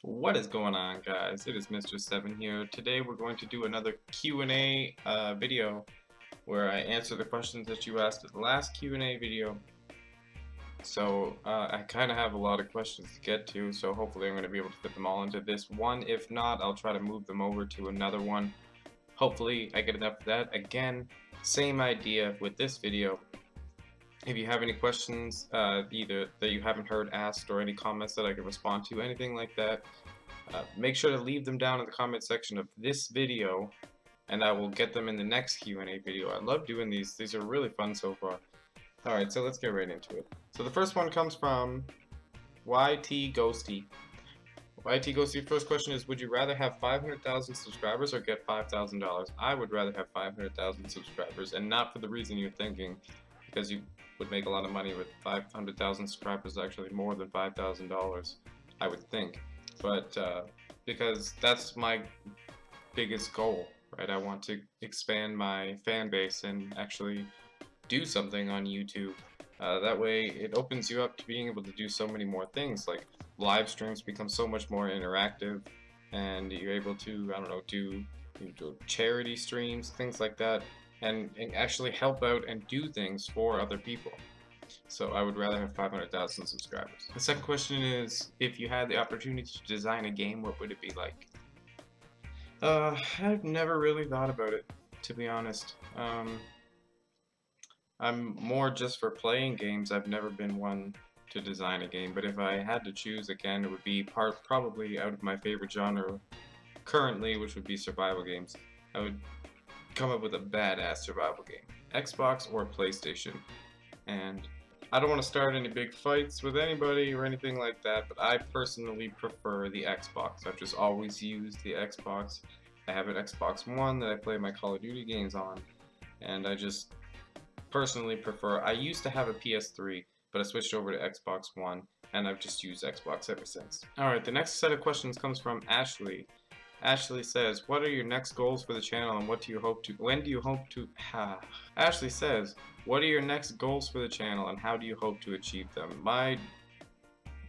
What is going on, guys? It is Mr. 7 here. Today we're going to do another Q&A video where I answer the questions that you asked in the last Q&A video. So I kind of have a lot of questions to get to, so hopefully I'm going to be able to fit them all into this one. If not, I'll try to move them over to another one. Hopefully I get enough of that. Again, same idea with this video. If you have any questions, either that you haven't heard asked or any comments that I can respond to, anything like that, make sure to leave them down in the comment section of this video, and I will get them in the next Q&A video. I love doing these. These are really fun so far. Alright, so let's get right into it. So the first one comes from YT Ghosty. YT Ghosty, first question is, would you rather have 500,000 subscribers or get $5,000? I would rather have 500,000 subscribers, and not for the reason you're thinking, because you would make a lot of money with 500,000 subscribers, actually more than $5,000, I would think. But because that's my biggest goal, right? I want to expand my fan base and actually do something on YouTube. That way it opens you up to being able to do so many more things, like live streams become so much more interactive, and you're able to, I don't know, do charity streams, things like that, and actually help out and do things for other people. So I would rather have 500,000 subscribers. The second question is, if you had the opportunity to design a game, what would it be like? I've never really thought about it, to be honest. I'm more just for playing games. I've never been one to design a game, but if I had to choose again, it would be probably out of my favorite genre currently, which would be survival games. I would come up with a badass survival game, Xbox or PlayStation. And I don't want to start any big fights with anybody or anything like that, but I personally prefer the Xbox. I've just always used the Xbox. I have an Xbox One that I play my Call of Duty games on, and I just personally prefer. I used to have a PS3, but I switched over to Xbox One, and I've just used Xbox ever since. Alright, the next set of questions comes from Ashley. Ashley says, what are your next goals for the channel and when do you hope to, Ashley says, what are your next goals for the channel and how do you hope to achieve them? My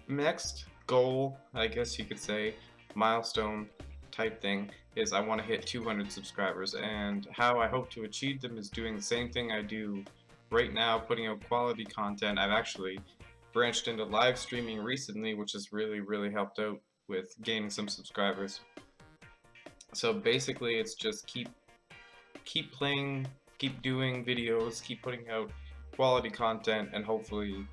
next goal, I guess you could say, milestone type thing, is I want to hit 200 subscribers, and how I hope to achieve them is doing the same thing I do right now, putting out quality content. I've actually branched into live streaming recently, which has really helped out with gaining some subscribers. So basically it's just keep playing, keep doing videos, keep putting out quality content, and hopefully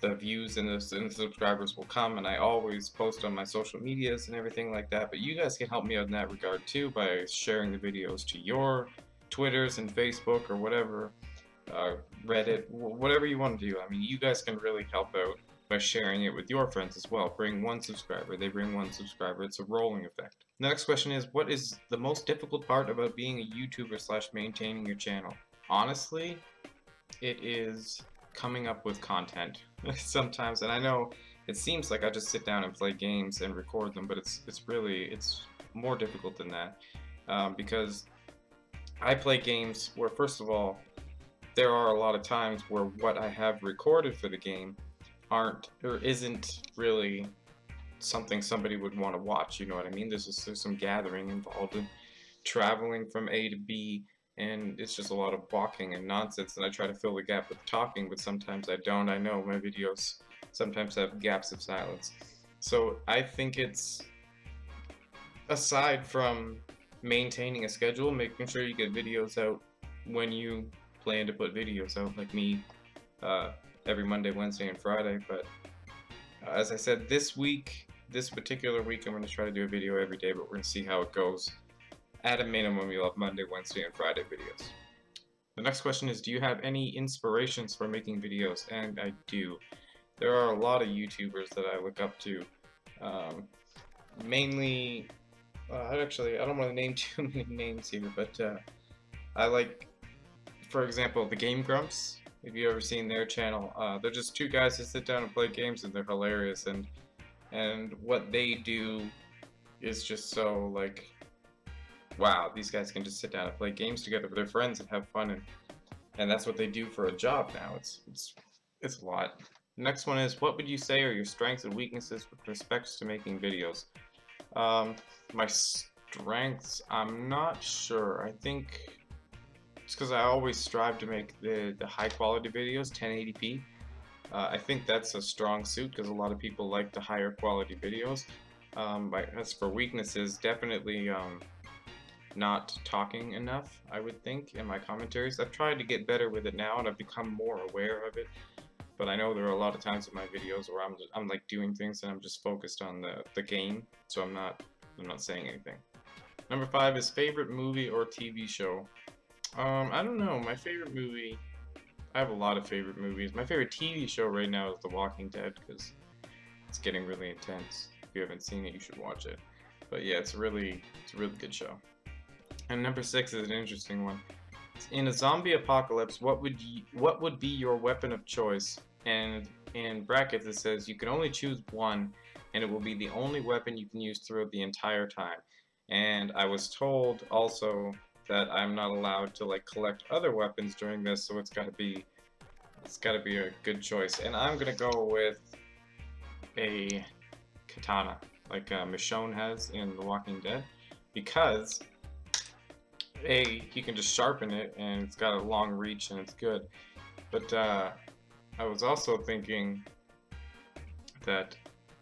the views and the subscribers will come. And I always post on my social medias and everything like that, but you guys can help me out in that regard too by sharing the videos to your Twitters and Facebook or whatever, Reddit, whatever you want to do. I mean, you guys can really help out by sharing it with your friends as well. Bring one subscriber, they bring one subscriber. It's a rolling effect. The next question is, what is the most difficult part about being a YouTuber / maintaining your channel? Honestly, it is coming up with content sometimes, and I know it seems like I just sit down and play games and record them, but it's more difficult than that, because I play games where, first of all, there are a lot of times where what I have recorded for the game isn't really something somebody would want to watch, you know what I mean? There's some gathering involved in traveling from A to B, and it's just a lot of walking and nonsense, and I try to fill the gap with talking, but sometimes I don't. I know my videos sometimes have gaps of silence. So I think it's, aside from maintaining a schedule, making sure you get videos out when you plan to put videos out, like me, every Monday, Wednesday, and Friday. But as I said, this particular week, I'm going to try to do a video every day, but we're going to see how it goes. At a minimum, you'll have Monday, Wednesday, and Friday videos. The next question is, do you have any inspirations for making videos? And I do. There are a lot of YouTubers that I look up to. Mainly, actually, I don't want to name too many names here, but I like, for example, the Game Grumps. If you've ever seen their channel, they're just two guys that sit down and play games, and they're hilarious, and what they do is just so, like, wow, these guys can just sit down and play games together with their friends and have fun, and that's what they do for a job now. It's a lot. Next one is, what would you say are your strengths and weaknesses with respect to making videos? My strengths, I'm not sure. I think it's because I always strive to make the high quality videos, 1080p. I think that's a strong suit because a lot of people like the higher quality videos. As for weaknesses, definitely not talking enough, I would think, in my commentaries. I've tried to get better with it now and I've become more aware of it. But I know there are a lot of times in my videos where I'm like doing things and I'm just focused on the game, so I'm not saying anything. Number 5 is favorite movie or TV show. I don't know. My favorite movie, I have a lot of favorite movies. My favorite TV show right now is The Walking Dead because it's getting really intense. If you haven't seen it, you should watch it. But yeah, it's a really good show. And number 6 is an interesting one. In a zombie apocalypse, what would be your weapon of choice? And in brackets it says you can only choose one, and it will be the only weapon you can use throughout the entire time. And I was told also that I'm not allowed to like collect other weapons during this, so it's gotta be a good choice. And I'm gonna go with a katana, like Michonne has in The Walking Dead, because you can just sharpen it and it's got a long reach and it's good. But I was also thinking that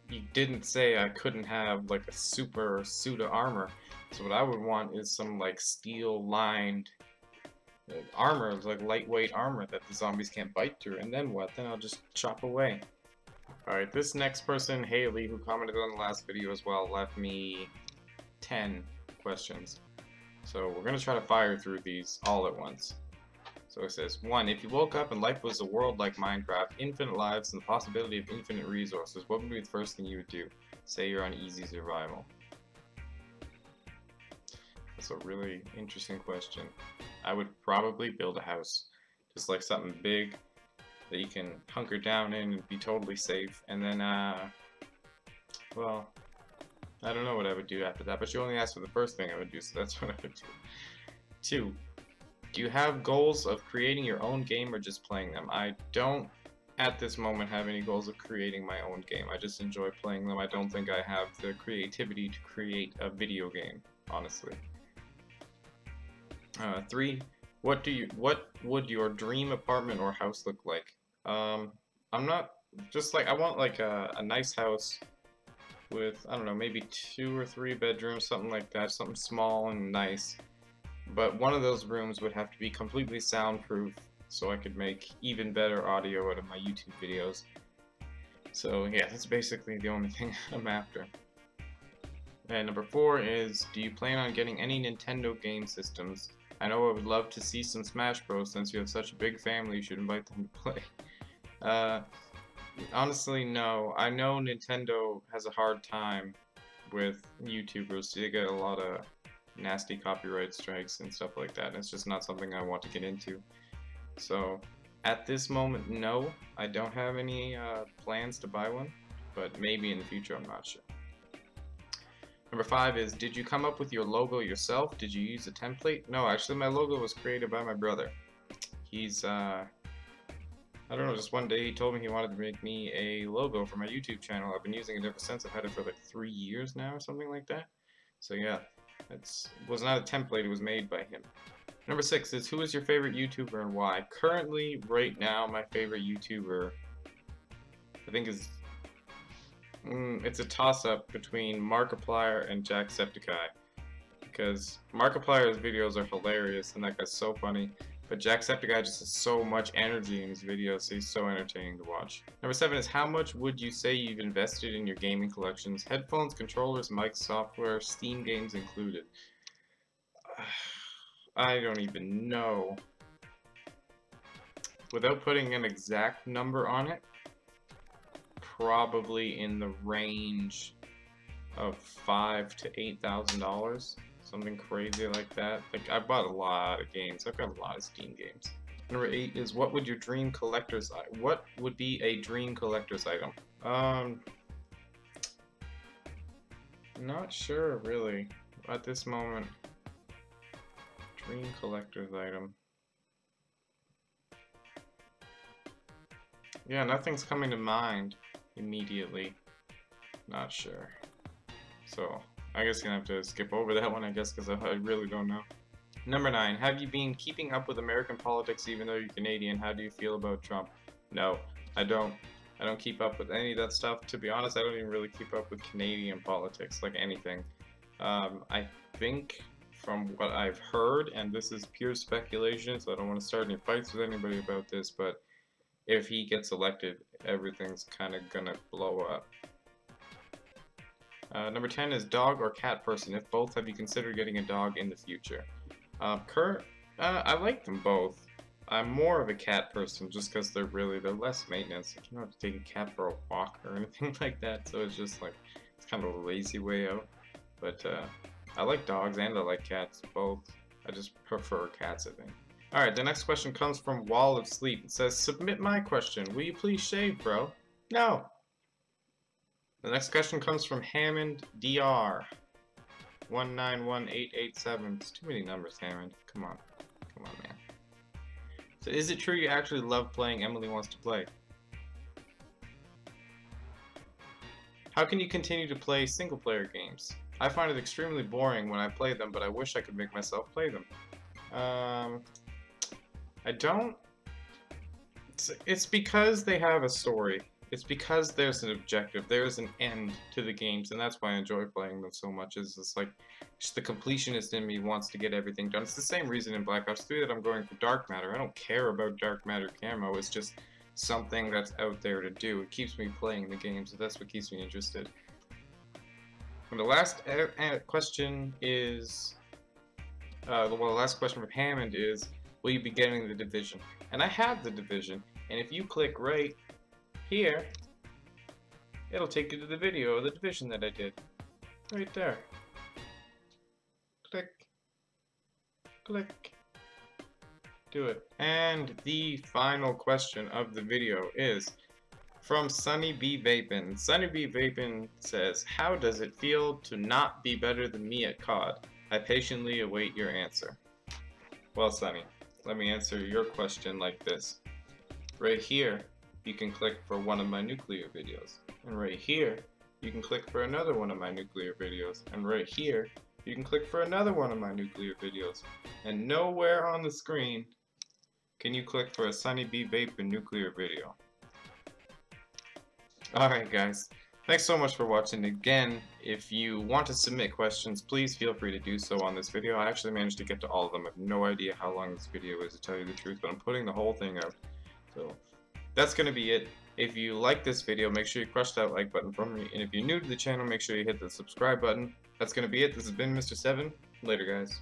you didn't say I couldn't have like a super suit of armor. So what I would want is some like steel lined armor, like lightweight armor that the zombies can't bite through. And then what? Then I'll just chop away. Alright, this next person, Haley, who commented on the last video as well, left me 10 questions. So we're going to try to fire through these all at once. So it says, 1. If you woke up and life was a world like Minecraft, infinite lives and the possibility of infinite resources, what would be the first thing you would do? Say you're on easy survival. That's a really interesting question. I would probably build a house. Just like something big that you can hunker down in and be totally safe. And then, well, I don't know what I would do after that, but you only asked for the first thing I would do, so that's what I would do. 2. Do you have goals of creating your own game or just playing them? I don't, at this moment, have any goals of creating my own game. I just enjoy playing them. I don't think I have the creativity to create a video game, honestly. 3. What would your dream apartment or house look like? I'm not, just like, I want like a nice house with, I don't know, maybe 2 or 3 bedrooms, something like that, something small and nice. But one of those rooms would have to be completely soundproof so I could make even better audio out of my YouTube videos. So yeah, that's basically the only thing I'm after. And number 4 is, do you plan on getting any Nintendo game systems? I know I would love to see some Smash Bros. Since you have such a big family, you should invite them to play. Honestly, no. I know Nintendo has a hard time with YouTubers. They get a lot of nasty copyright strikes and stuff like that. And it's just not something I want to get into. So, at this moment, no. I don't have any plans to buy one. But maybe in the future, I'm not sure. Number 5 is, did you come up with your logo yourself? Did you use a template? No, actually my logo was created by my brother. He's, I don't know, just one day he told me he wanted to make me a logo for my YouTube channel. I've been using it ever since. I've had it for like 3 years now or something like that. So yeah, it was not a template, it was made by him. Number 6 is, who is your favorite YouTuber and why? Currently, right now, my favorite YouTuber, I think is, it's a toss-up between Markiplier and Jacksepticeye. Because Markiplier's videos are hilarious and that guy's so funny. But Jacksepticeye just has so much energy in his videos, so he's so entertaining to watch. Number 7 is, how much would you say you've invested in your gaming collections? Headphones, controllers, mics, software, Steam games included. I don't even know. Without putting an exact number on it, probably in the range of $5,000 to $8,000. Something crazy like that. Like, I bought a lot of games. I've got a lot of Steam games. Number 8 is, what would your dream collector's item? What would be a dream collector's item? Not sure really at this moment. Dream collector's item. Yeah, nothing's coming to mind immediately. Not sure. So, I guess you're gonna have to skip over that one, I guess, because I really don't know. Number 9, have you been keeping up with American politics even though you're Canadian? How do you feel about Trump? No, I don't. I don't keep up with any of that stuff. To be honest, I don't even really keep up with Canadian politics, like anything. I think from what I've heard, and this is pure speculation, so I don't want to start any fights with anybody about this, but if he gets elected, everything's kind of gonna blow up. Number 10 is dog or cat person. If both, have you considered getting a dog in the future? I like them both. I'm more of a cat person just because they're less maintenance. Like, you don't have to take a cat for a walk or anything like that, so it's just like, it's kind of a lazy way out. But I like dogs and I like cats, both. I just prefer cats, I think. Alright, the next question comes from Wall of Sleep. It says, submit my question. Will you please shave, bro? No. The next question comes from Hammond DR. 191887. It's too many numbers, Hammond. Come on. Come on, man. So is it true you actually love playing Emily Wants to Play? How can you continue to play single-player games? I find it extremely boring when I play them, but I wish I could make myself play them. I don't... It's because they have a story. It's because there's an objective, there's an end to the games, and that's why I enjoy playing them so much. Is it's like, just the completionist in me wants to get everything done. It's the same reason in Black Ops 3 that I'm going for Dark Matter. I don't care about Dark Matter camo, it's just something that's out there to do. It keeps me playing the game, so that's what keeps me interested. And the last question is, the last question from Hammond is, will you be getting the Division? And I have the Division, and if you click right here, it'll take you to the video of the Division that I did. Right there. Click. Click. Do it. And the final question of the video is from Sunny B Vapin. Sunny B Vapin says, how does it feel to not be better than me at COD? I patiently await your answer. Well, Sunny, let me answer your question like this. Right here, you can click for one of my nuclear videos. And right here, you can click for another one of my nuclear videos. And right here, you can click for another one of my nuclear videos. And nowhere on the screen can you click for a Sunny B Vapin nuclear video. Alright guys, thanks so much for watching. Again, if you want to submit questions, please feel free to do so on this video. I actually managed to get to all of them. I have no idea how long this video is, to tell you the truth, but I'm putting the whole thing out. So that's going to be it. If you like this video, make sure you crush that like button for me. And if you're new to the channel, make sure you hit the subscribe button. That's going to be it. This has been Mr. 7. Later, guys.